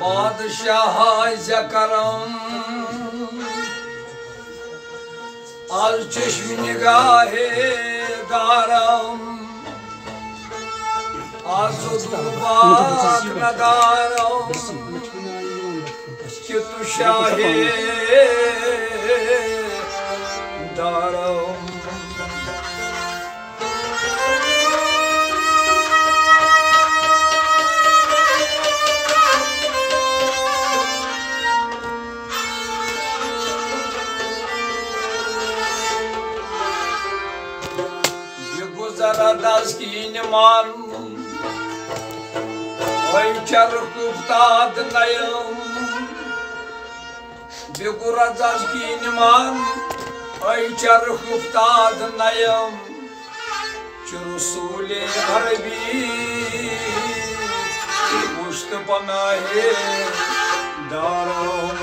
बादशाह करम अल चश्म निगाहे दारम आजुबाक नदारम कि तु शाहे दारम Daz kineman Oy charkuftad nayam Bigura daz kineman Oy charkuftad nayam Churusule harbi Usht panahe daram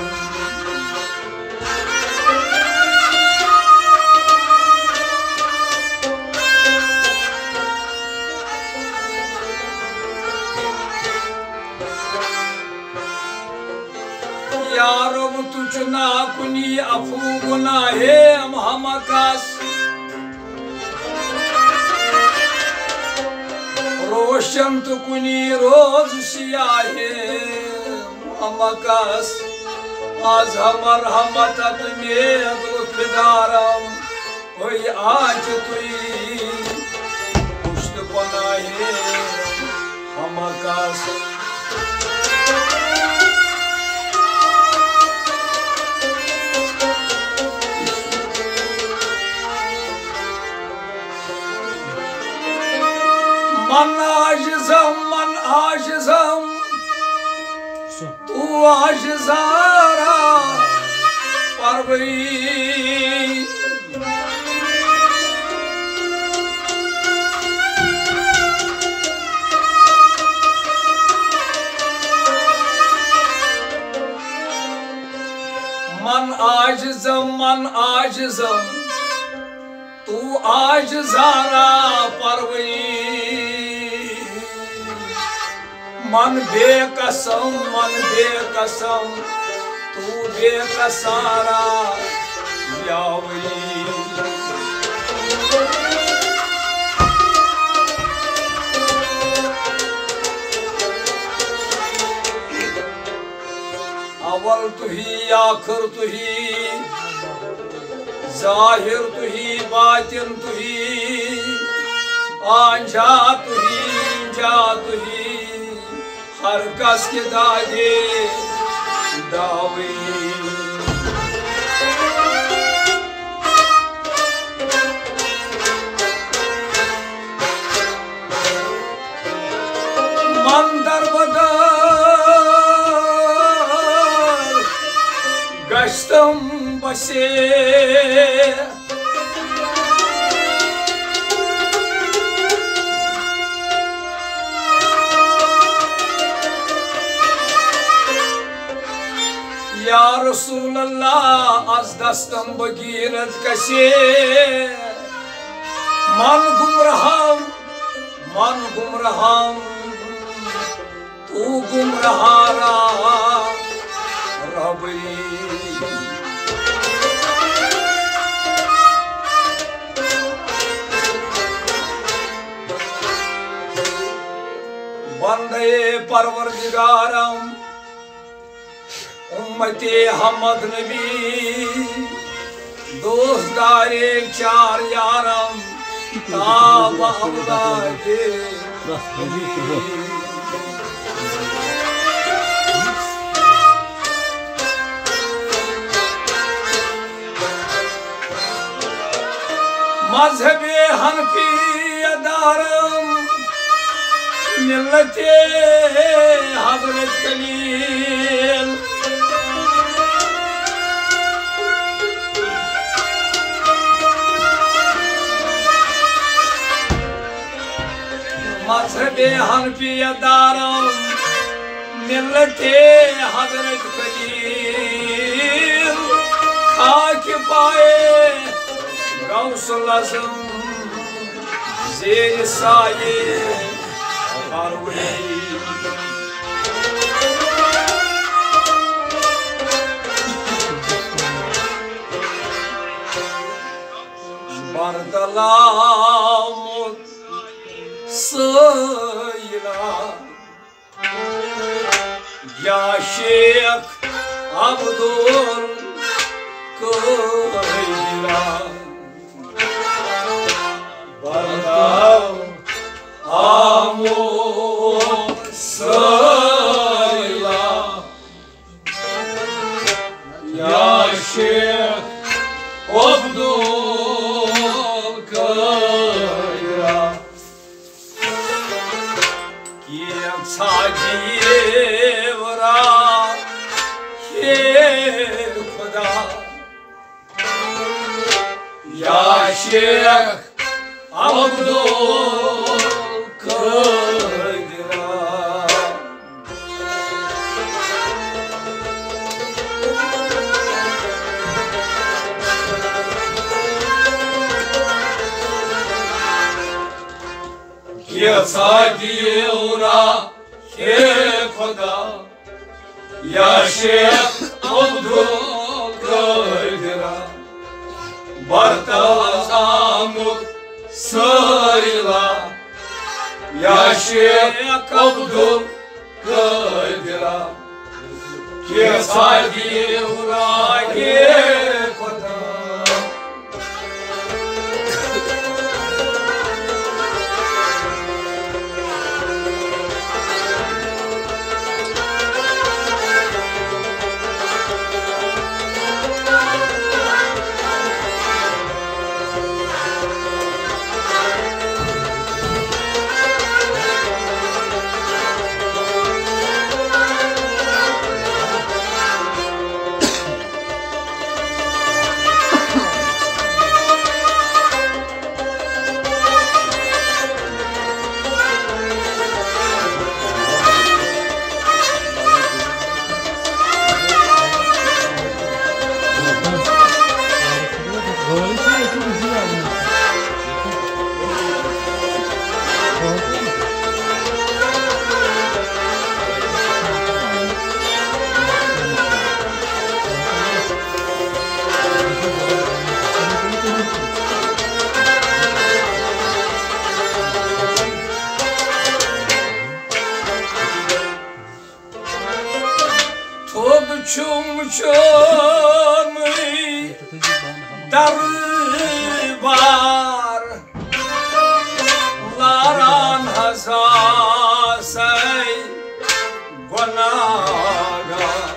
यारब तुझना कुनी अफू गुनाहे हमकास रोशन तो कुनी रोज सियाहे हमकास आज हमर हमतत में दुखदारम ओय आज तुई पुष्ट पनाहे हमकास मन आजिज़म तू आजिज़ारा परवरी मन आजिज़म तू आजिज़ारा परवरी मन बेकसम तू बेकसारा यावली अवल तू ही आखिर तू ही जाहिर तू ही बातिन तू ही आंजा तू ही जा तू ही हर कस के दागे दावे मंदर बदर गश्तम बसे या रसूल अल्लाह आज दस्तम बगीरत कसे मन गुमराहम तू गुमराहारा रबी बंदे परवरदिगारम उम्मते हमद नबी दोस्तदारे चार यारम ताब अवलादे मजहबे हनफी अदारम मिलते हजरत खलील मजहबे हनफी अदारम मिलते हजरत खलील खाक पाए गौसल आज़म زیر سایه پروری Bardalamut sıyla Ya Şeyh Abdul Kıyla Bardalamut sıyla Ya Şeyh Abdul Kıyla Kim sadivra Khuda Ya Şeyh Abdul Kıyla Kim sadivra Khuda Ya Şeyh Abdul Kıyla Bardalamut sıyla Ya Şeyh Abdul Kıyla Kim sadivra Khuda Çum çum darbar Laran hazasay Gunagar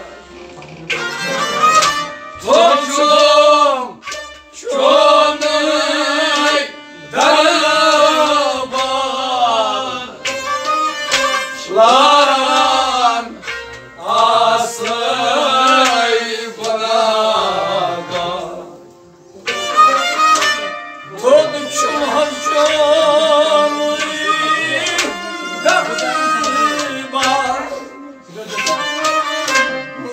Çum çum darbar Laran asay Gunagar Çum çum darbar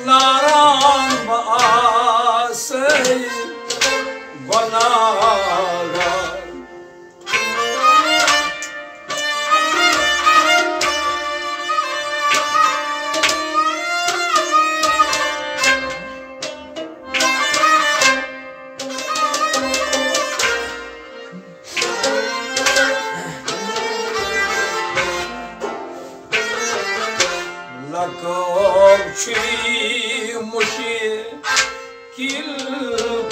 Laran asay Gunagar Lakavçı muşkil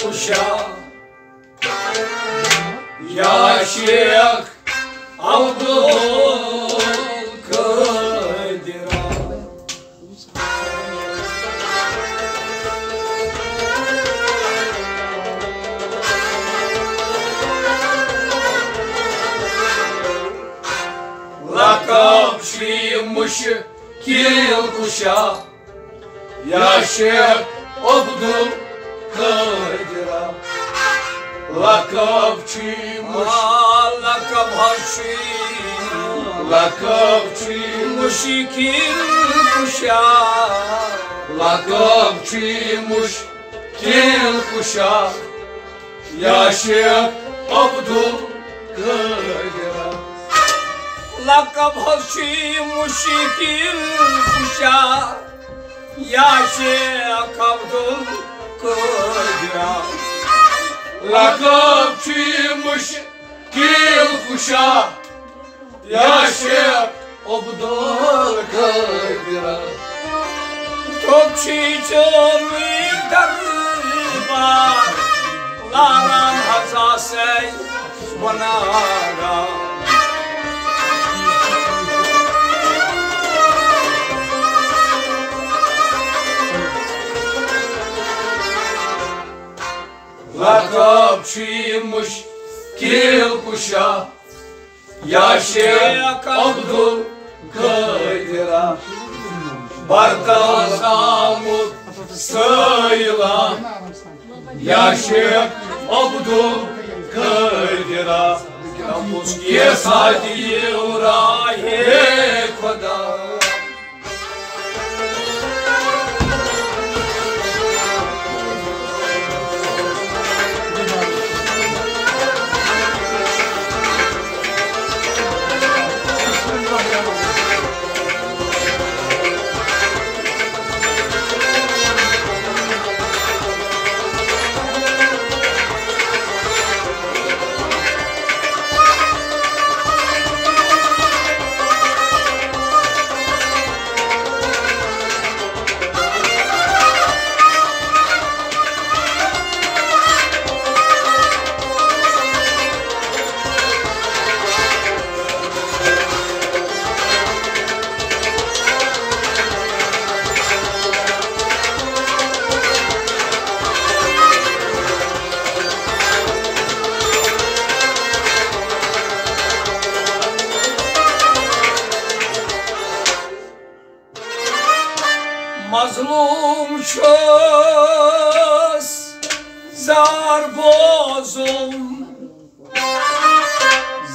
kuşa Ya Şeyh Abdul Kıyla Lakavçı muşkil kuşa Ya Şeyh Abdul Kıyla Lakavçı muşkil kuşa Lakavçı muşkil kuşa Ya Şeyh Abdul Kıyla lakab hoşi muşikil kuşa Yaşe Abdul Kudra lakab çuymuş kil kuşa Yaşe Abdul Kudra Topçi çölü darbar Laran hazasey Vanaga lakab çuymuş kil kuşa Yaşe Abdul Kudra Barda zamut sayıla Yaşe Abdul Kudra Ye sadi uraye koda Mazlum şöz zar bozum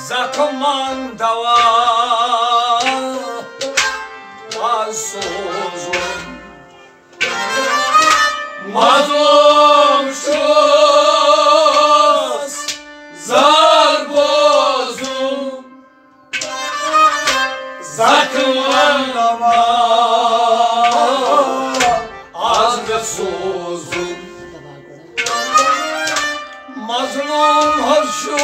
Zakman dava azuzum Mazlum şöz zar bozum Zakman dava suzum Mazlum hoşuz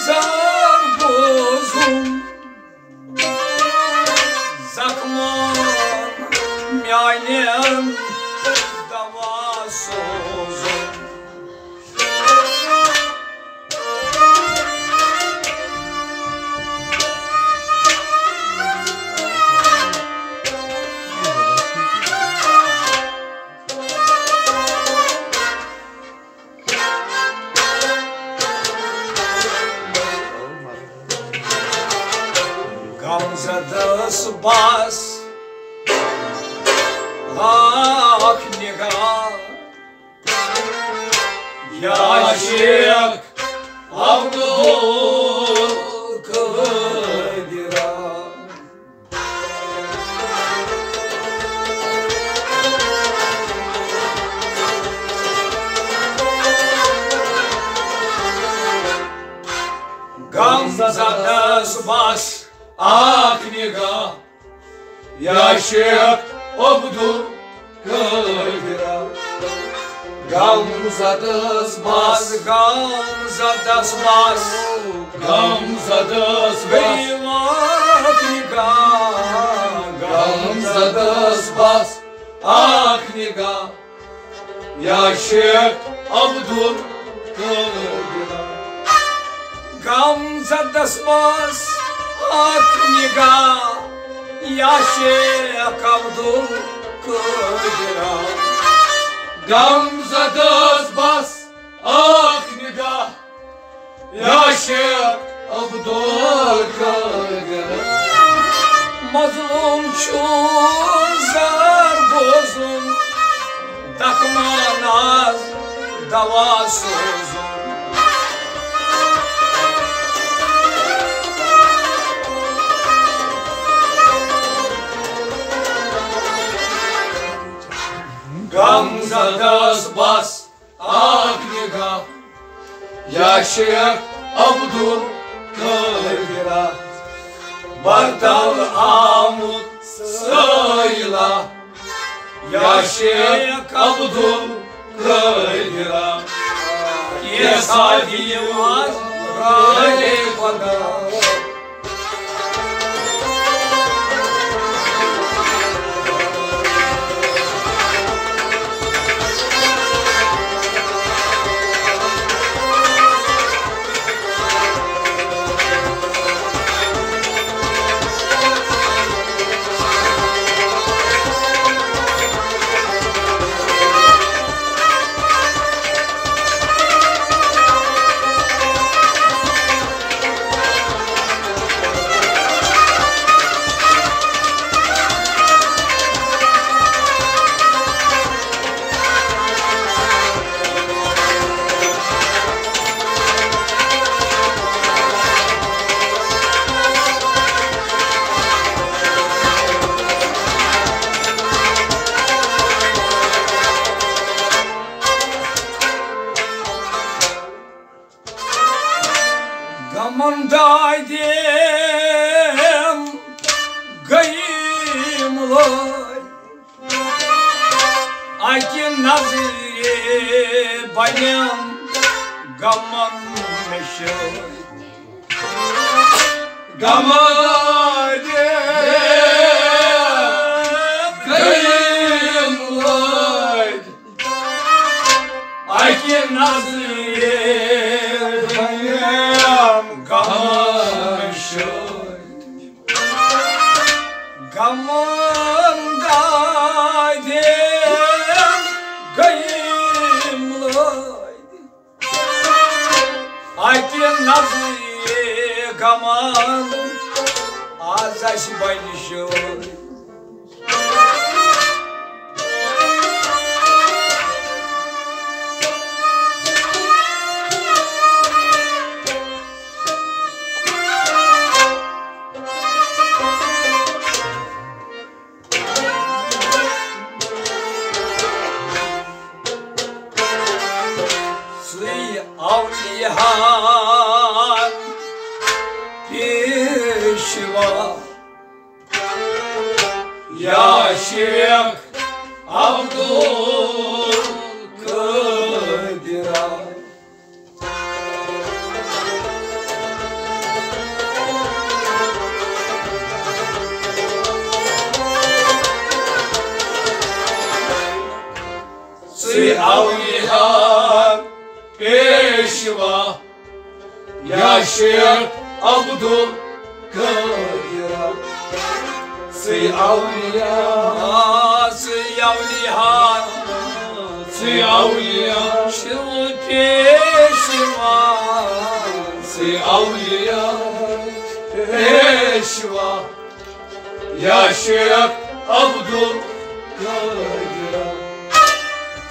zar bozum Zakman miyaynem dava suzum Gamzadas bas Ak nega Yaşe Abdul Kudra Gamzadas bas Akniga Yaşe Abdul Kudra Gamzadas bas Gamzadas bas Gamzadas bas Akniga Gamzadas bas Akniga Yaşe Abdul Kudra Gamzadas bas Akniga Yaşe Abdul Kudra Gamzadas bas Akniga Yaşe Abdul Kudra Mazlum çuzar bozum Takmanaz davasuzum Gamzadas bas Akniga Yaşe Abdul kırgıra Bartal amut sayla Yaşı kabudum kırgıra Yesadi var rale pada Gamandaydım gayimlay Akin nazire bayım gaman meşhur Gamandaydım gayimlay Akin nazire Gamandaydım gayimlay Aykin nazı gaman Azaş baynışoy Avlihan Pişva Yaşık Abdülkadir'a Sı Avlihan Peşva Yaşık Abdülkadir'a Sı Avliya Sı Avliya Sı Avliya Şıl Peşva Sı Avliya Peşva Yaşık Abdülkadir'a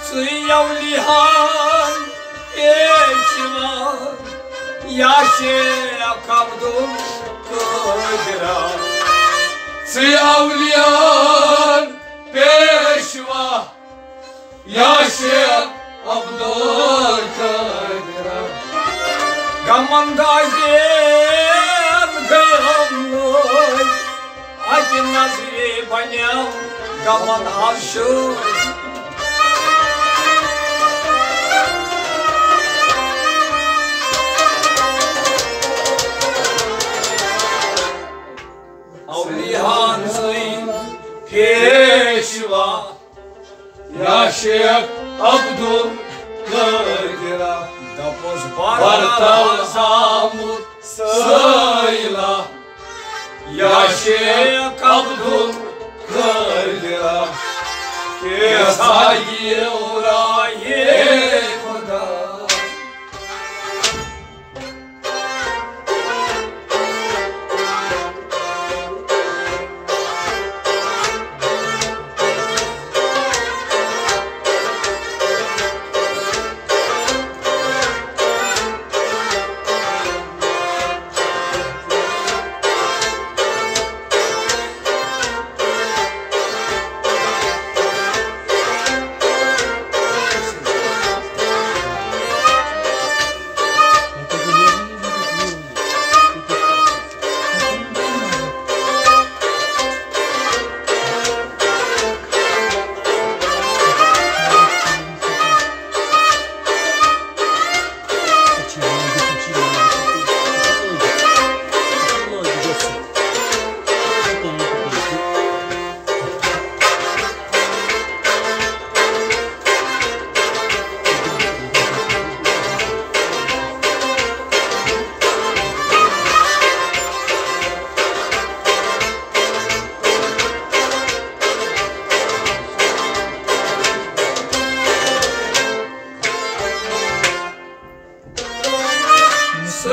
Sı Avliya Peşva Yaşık Abdülkadir'a Sı Avliyan Peşva Yaşık Abdülkadir'a Gamandaydım gayimlay Akin nazri banyam gaman aşık Avlihan Peşva Yaşık Abdülkadir'a Dapoz Bartal Zamut sayla Yaşık Abdülkadir'a Kesayı orayı koda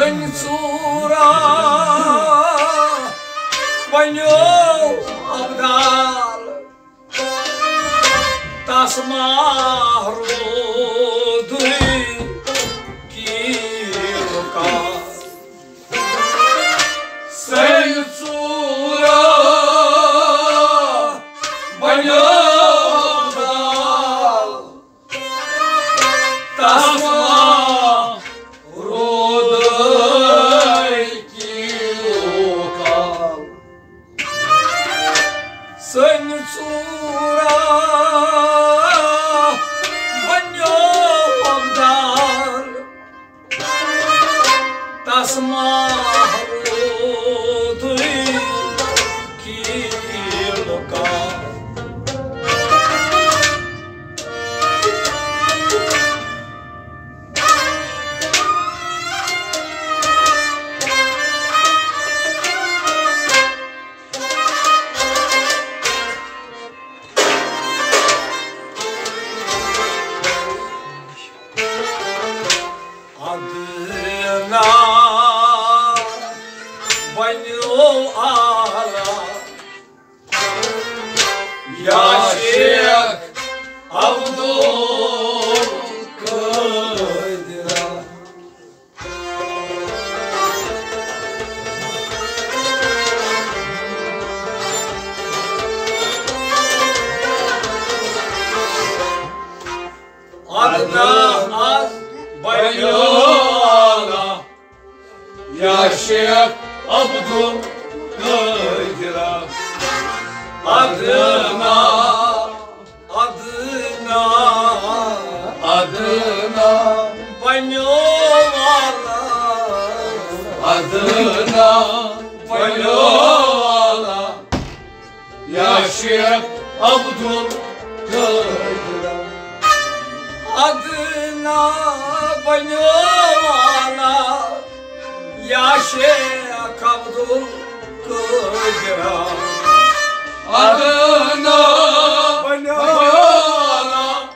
Săni țura Băniou abdal Tasmarudui Chiluca Săni țura Băniou abdal Tasmarudui Chiluca Săni țura Băniou abdal Tasmarudui Chiluca Adına Băniou ala Yaşık Abdul Kadir'a Adına Băniou ala Yaşık Abdul Kadir'a Adına Băniou ala Adına Băniou ala Yaşık Abdul Kadir'a Adına Băniou ala Yaşık Abdul Kadir'a Adına Băniou ala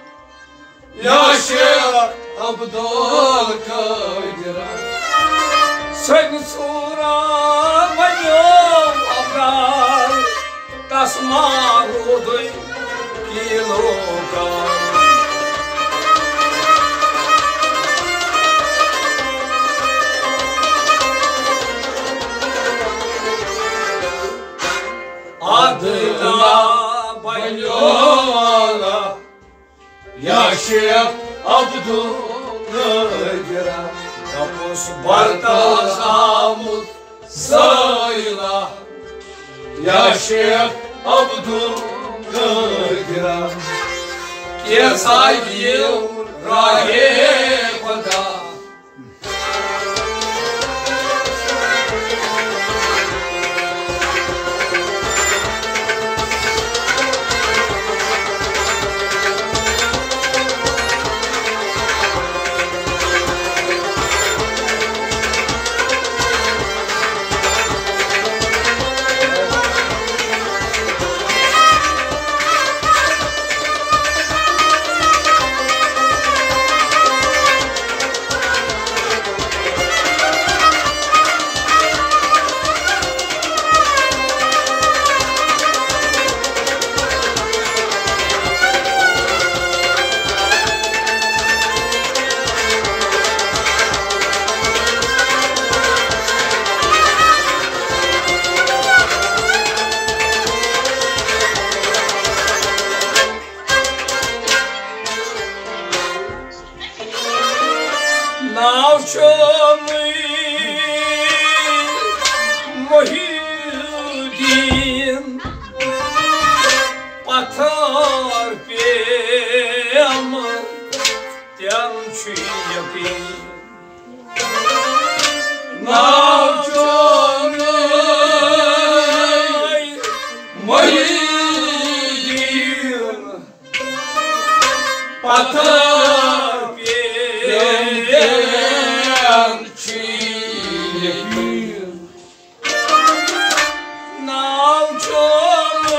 Yaşık Abdul Kadir'a Săni țura Băniou abdal Tasmarudui Chiluca Adına Băniou ala Yaşık Abdul Kadir'a Tapus Baltazamut sayla Yaşık Abdul Kadir'a Kesayil Rahepata Навчений Могилдин потерпем тянчий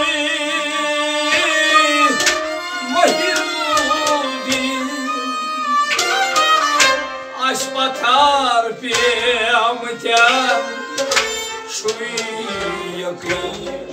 Навчений Могилдин Аж потерпів bemtea şuy yakın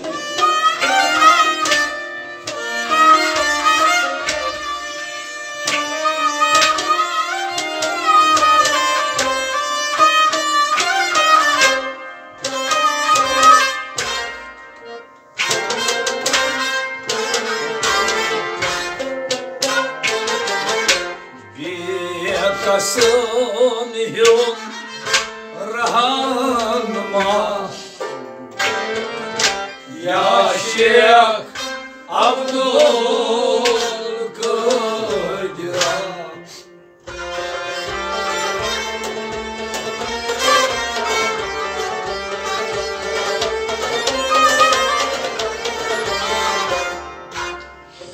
Kasım yum rahanma Ya Şeyh Abdülkadir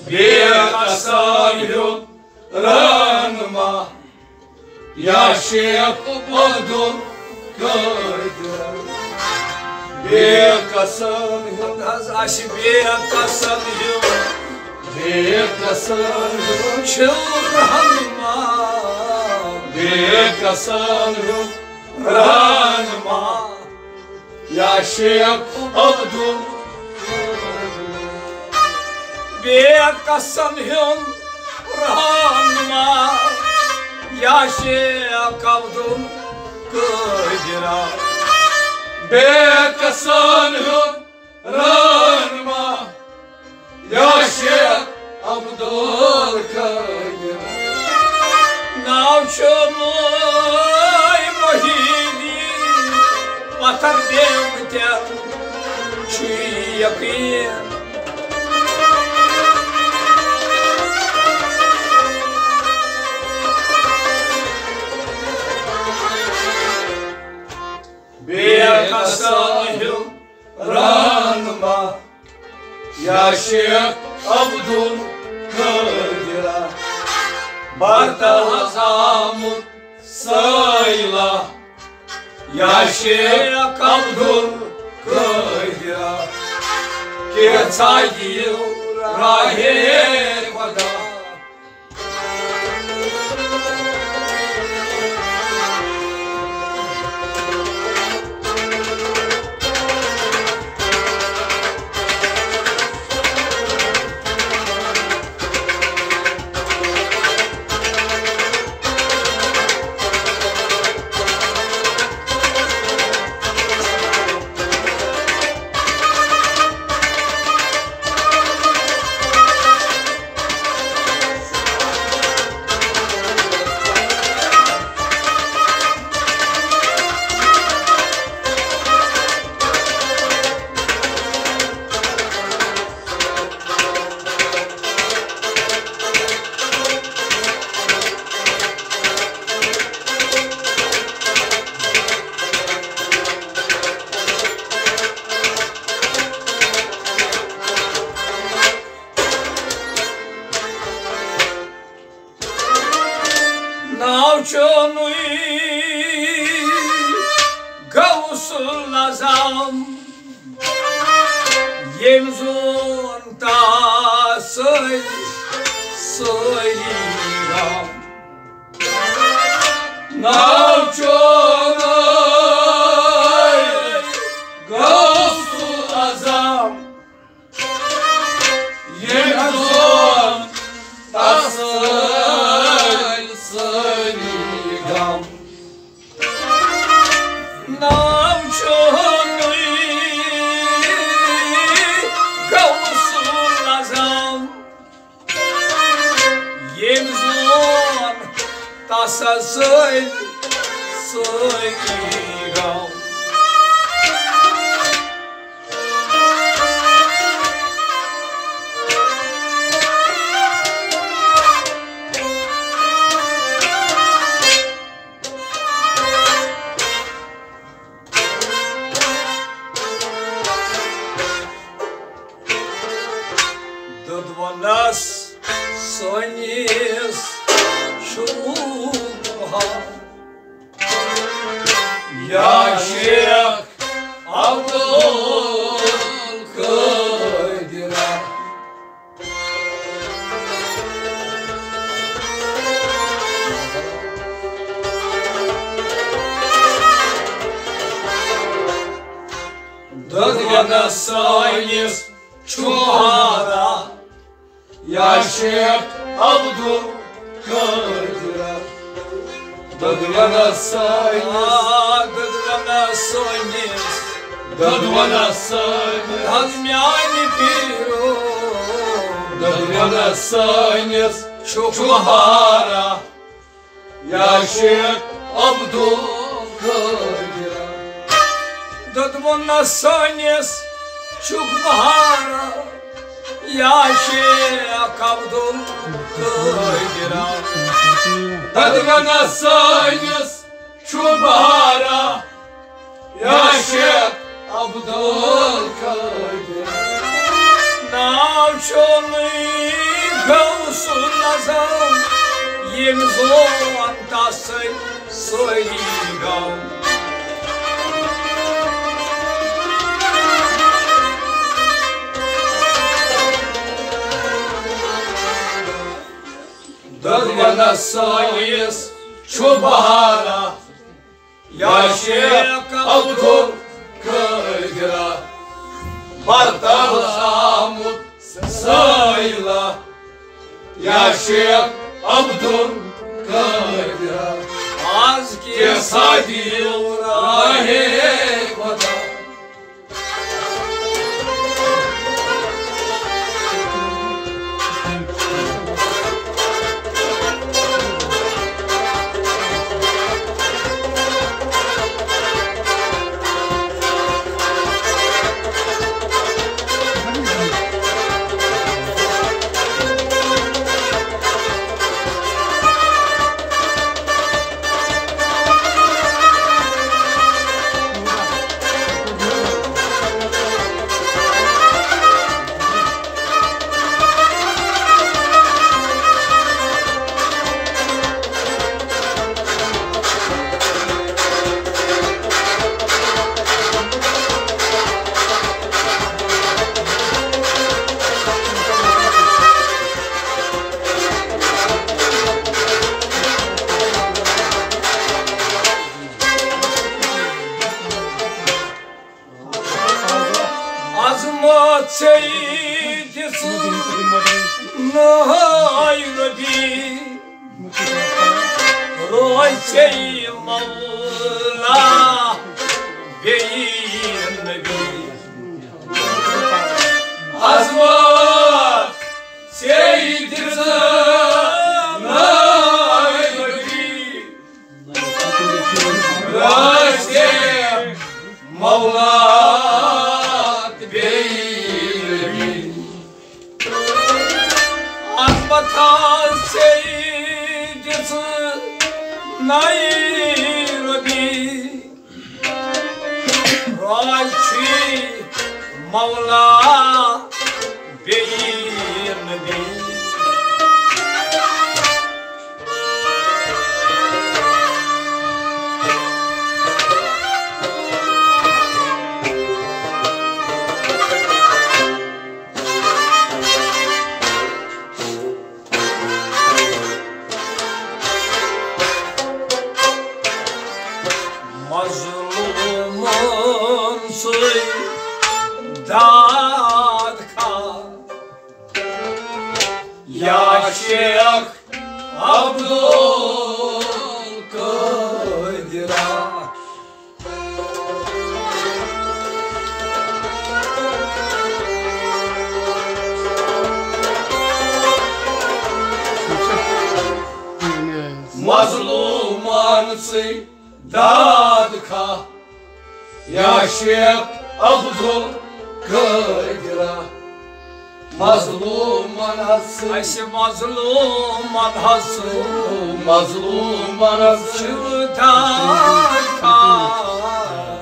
Bir kasım yum rahanma Ya Şeyh Abdülkadir Bir kasım bir kasım bir kasım çılgınma Bir kasım ranma Ya Şeyh Abdülkadir Bir kasım ranma Ya Şeyh Abdülkadir Bir kasım ranma Ya Şeyh Abdülkadir Navçumuy mahidi Vatar bemte Çuy yakın Bir kasım ranma Ya Şeyh Abdülkadir Barta hazamut sayla Ya Şeyh Abdülkadir Geçayı rahe vada Navçumuy Gavsul Azam Yemzun ta söyle söyleyeceğim Navçumuy Gavsul Azam Yemzun ta Tasa söyle söyleyeceğim До 12 сонис şuha Ya Şeyh Abdülkadir Дадвана Сайнис Чухара, Yaşık Abdülkadir'a Dadvana Saynis Дадвана Сайнис Dadvana Saynis Адмяни Пиру, Dadvana Saynis Чухара, Yaşık Abdülkadir'a Дадвана Сайнис Чухара, Yaşık Abdülkadir'a Dadvana Saynis Çubara Yaşık Abdülkadir'a Навчены гаусу назал, им злом тасы слыгал. Dadvana Saynis Çubara Yaşık Abdülkadir'a Bartal Hamut Sayla Yaşık Abdülkadir'a Az Kesadil Rahekvata Azmat seydisin Nayrabi Roy sey Mevla Beyin Nebi Azmat Seydirsen Nayrabi Raşem Mevlat Beylebi Azmata seydisin Nayrabi Roy sey Mevla Beyin Nebi Mazlumun dadka Yaşık Abdülkadir'a Mazlumansı dadka Yaşık Abdülkadir'a Mazlumanası Ayşe mazlum anhası Mazlumanası Çırdaka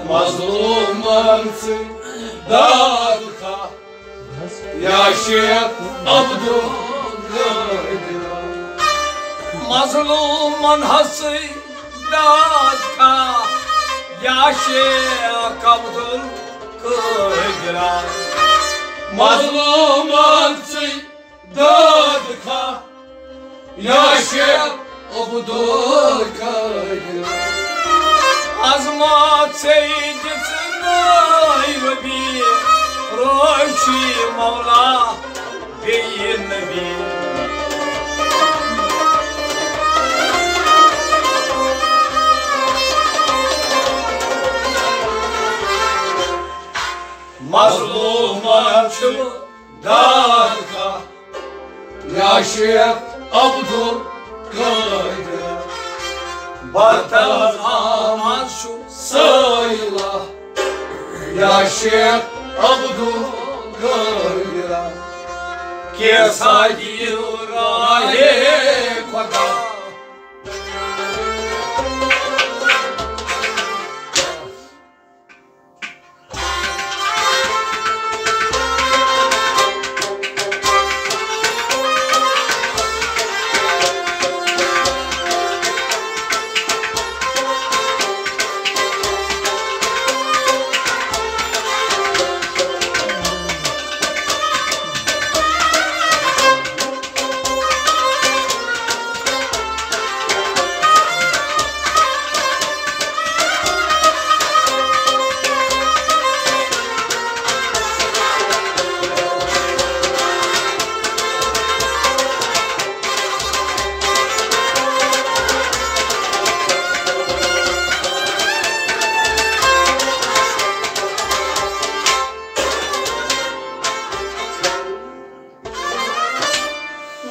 Mazlumansı dadka Yaşık Abdülkadir'a Mazlum anhası Daka Yaşık Abdülkadir'a Mazlumansı dadka Yaşık Abdülkadir'a Azmat seydisin iubi rogi Maula pe Nabi. Mazlumatçı darka Ya Şeyh Abdülkadir Bataz aman şu Sayla Ya Şeyh Abdülkadir Kesadi rahe kwada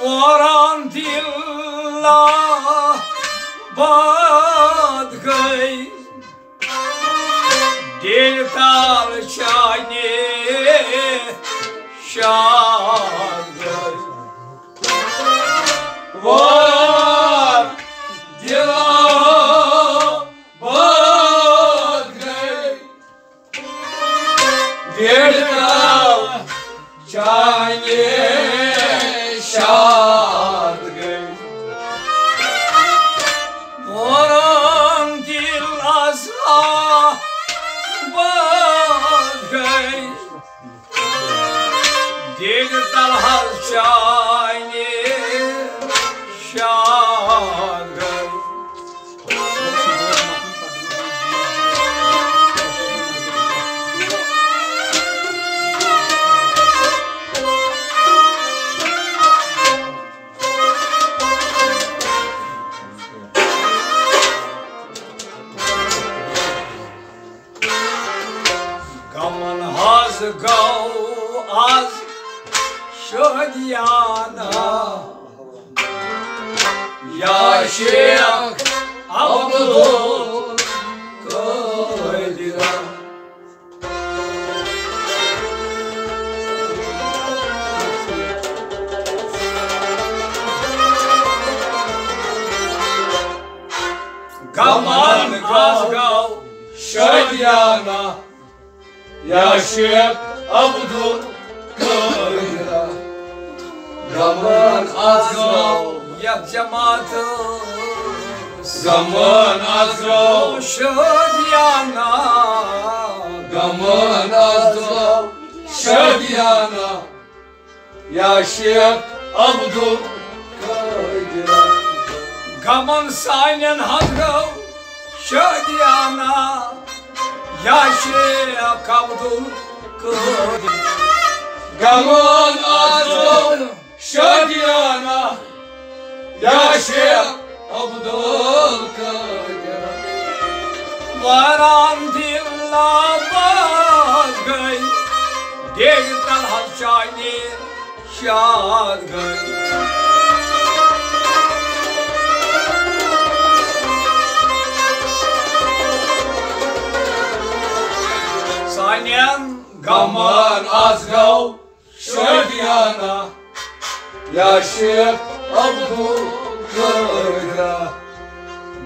Varan dilla bad gay Dil tal chane shad gay Var dila bad gay Dila chane shad gay Varan dil azha bad gay Dil tal hal chane shad gay Gaman haz gau az şödyana Ya Şeyh Abdülkadir Gaman haz gau Şadyana Ya Şeyh Abdülkadir Zaman azgal Yak cemaatı Zaman azgal şödyana Zaman azgal Şadyana Ya Şeyh Abdülkadir Gaman saynen hazgav şödyana Ya Şeyh Abdülkadir Gaman azgal Şadyana Ya Şeyh Abdülkadir Varan dilla bazgay Degtal halçayni şadgay Saynen Gaman azgal Şadyana Ya Şeyh Abdülkadir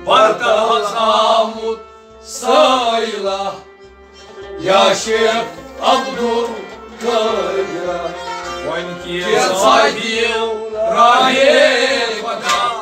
Barta Hazamut sayla Ya Şeyh Abdülkadir Войнки Kesadiu rahe kwada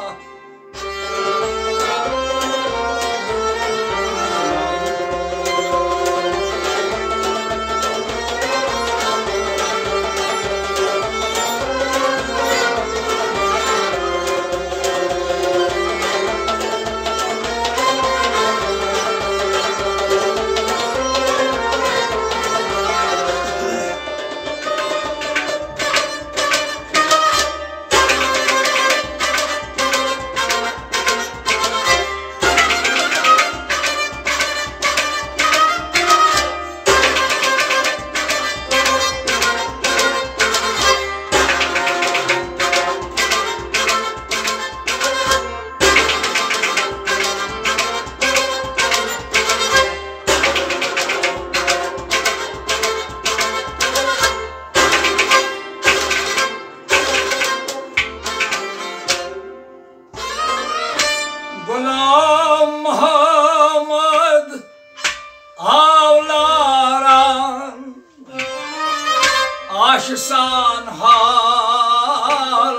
Avlaran aşsan hal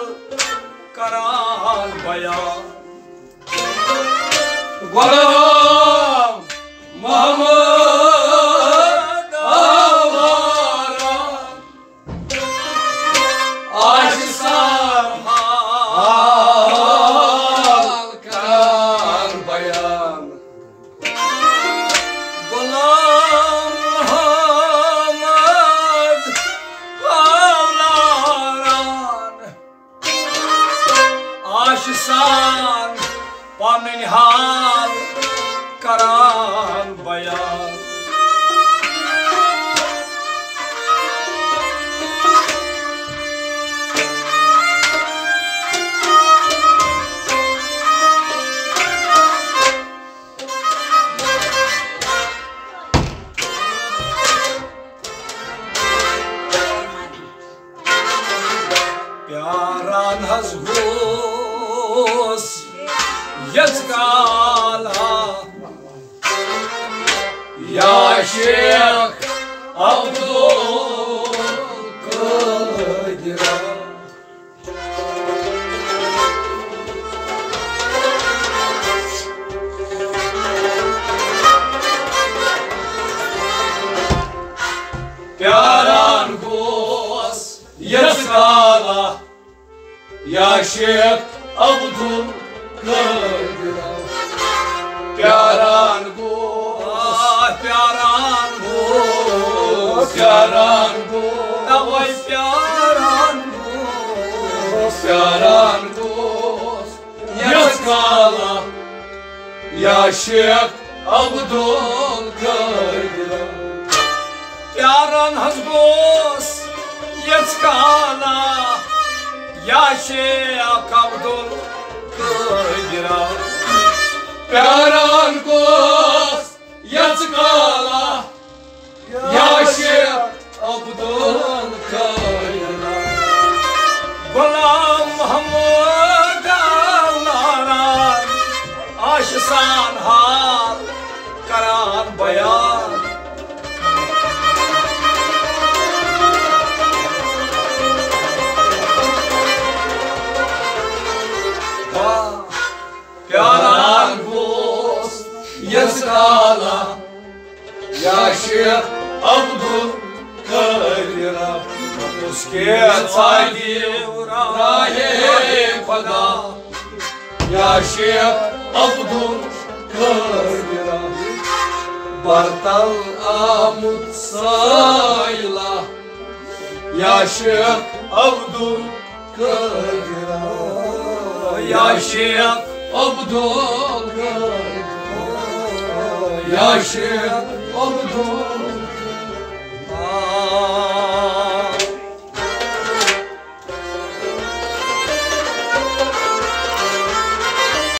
karar bayan Gulam Muhammed Avlaran aşsan hal karar bayan Gulam Muhammed Avlaran aşsan paminhal karar bayan Pyaran hazgus yazgala Ya Şeyh Abdülkadir Pyaran gos yazgala Ya Şeyh Abdülkadir Pyaran gos Pyaran gos Pyaran gos Davay pyaran Pyaran gos yazgala Ya Şeyh Abdülkadir Pyaran hazgus yazgala Ya Şeyh Abdülkadir Pyaran gos yazgala Ya Şeyh Abdülkadir Gulam Muhammed Avlaran aşsan hal karar bayan Pyaran gos yazgala Ya Şeyh Abdülkadir Uske tagi Raye Fada Ya Şeyh Abdülkadir Bartal Amut Sayla Ya Şeyh Abdülkadir Ya Şeyh Abdülkadir Ya Şeyh Abdülkadir